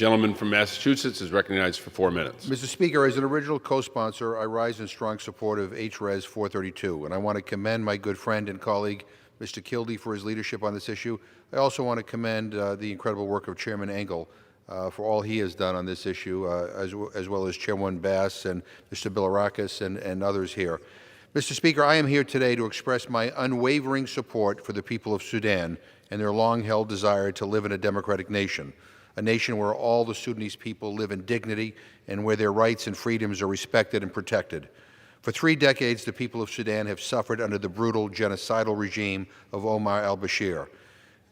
gentleman from Massachusetts is recognized for 4 minutes. Mr. Speaker, as an original co-sponsor, I rise in strong support of H.Res.432, and I want to commend my good friend and colleague, Mr. Kildee, for his leadership on this issue. I also want to commend the incredible work of Chairman Engel for all he has done on this issue, as well as Chairwoman Bass and Mr. Bilirakis and others here. Mr. Speaker, I am here today to express my unwavering support for the people of Sudan and their long-held desire to live in a democratic nation, a nation where all the Sudanese people live in dignity and where their rights and freedoms are respected and protected. For 3 decades, the people of Sudan have suffered under the brutal, genocidal regime of Omar al-Bashir.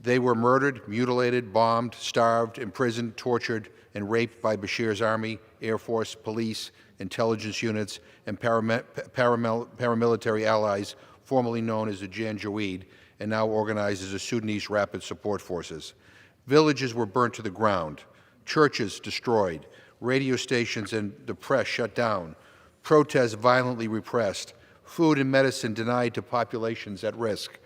They were murdered, mutilated, bombed, starved, imprisoned, tortured, and raped by Bashir's army, Air Force, police, intelligence units, and paramilitary allies, formerly known as the Janjaweed, and now organized as the Sudanese Rapid Support Forces. Villages were burnt to the ground, churches destroyed, radio stations and the press shut down, protests violently repressed, food and medicine denied to populations at risk.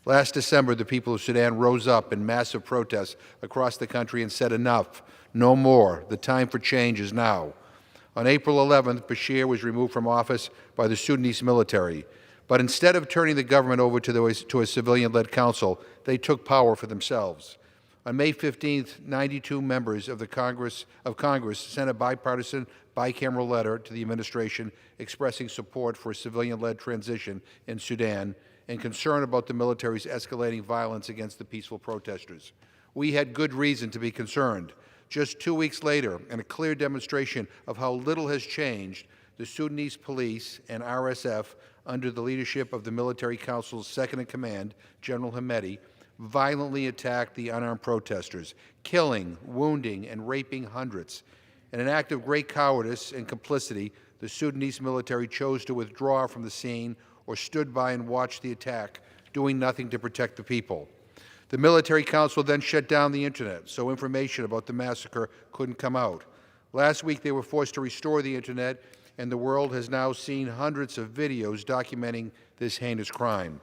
Last December, the people of Sudan rose up in massive protests across the country and said, "Enough, no more. The time for change is now." On April 11th, Bashir was removed from office by the Sudanese military. But instead of turning the government over to a civilian-led council, they took power for themselves. On May 15th, 92 members of Congress sent a bipartisan, bicameral letter to the administration expressing support for a civilian-led transition in Sudan and concern about the military's escalating violence against the peaceful protesters. We had good reason to be concerned. Just 2 weeks later, in a clear demonstration of how little has changed, the Sudanese police and RSF, under the leadership of the Military Council's second-in-command, General Hamedi, violently attacked the unarmed protesters, killing, wounding, and raping hundreds. In an act of great cowardice and complicity, the Sudanese military chose to withdraw from the scene or stood by and watched the attack, doing nothing to protect the people. The Military Council then shut down the Internet, so information about the massacre couldn't come out. Last week, they were forced to restore the Internet, and the world has now seen hundreds of videos documenting this heinous crime.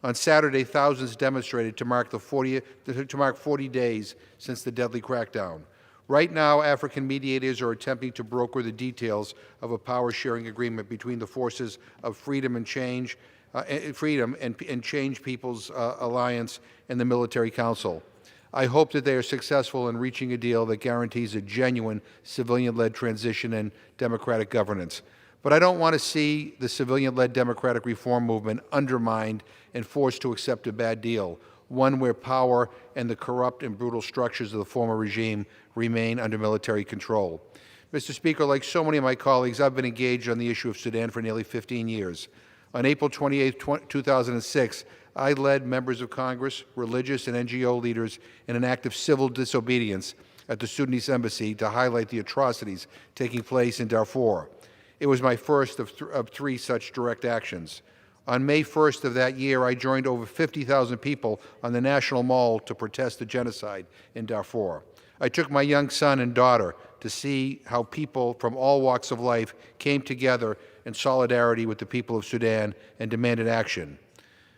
On Saturday, thousands demonstrated to mark 40 days since the deadly crackdown. Right now, African mediators are attempting to broker the details of a power-sharing agreement between the forces of Freedom and Change People's Alliance and the Military Council. I hope that they are successful in reaching a deal that guarantees a genuine civilian-led transition and democratic governance. But I don't want to see the civilian-led democratic reform movement undermined and forced to accept a bad deal, one where power and the corrupt and brutal structures of the former regime remain under military control. Mr. Speaker, like so many of my colleagues, I've been engaged on the issue of Sudan for nearly 15 years. On April 28, 2006, I led members of Congress, religious and NGO leaders in an act of civil disobedience at the Sudanese embassy to highlight the atrocities taking place in Darfur. It was my first of 3 such direct actions. On May 1st of that year, I joined over 50,000 people on the National Mall to protest the genocide in Darfur. I took my young son and daughter to see how people from all walks of life came together in solidarity with the people of Sudan and demanded action.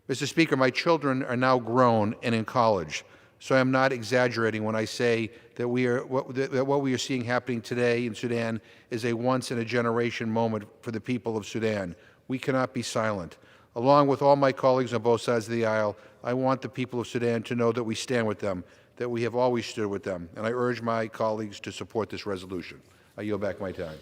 Mr. Speaker, my children are now grown and in college, so I am not exaggerating when I say that what we are seeing happening today in Sudan is a once-in-a-generation moment for the people of Sudan. We cannot be silent. Along with all my colleagues on both sides of the aisle, I want the people of Sudan to know that we stand with them, that we have always stood with them, and I urge my colleagues to support this resolution. I yield back my time.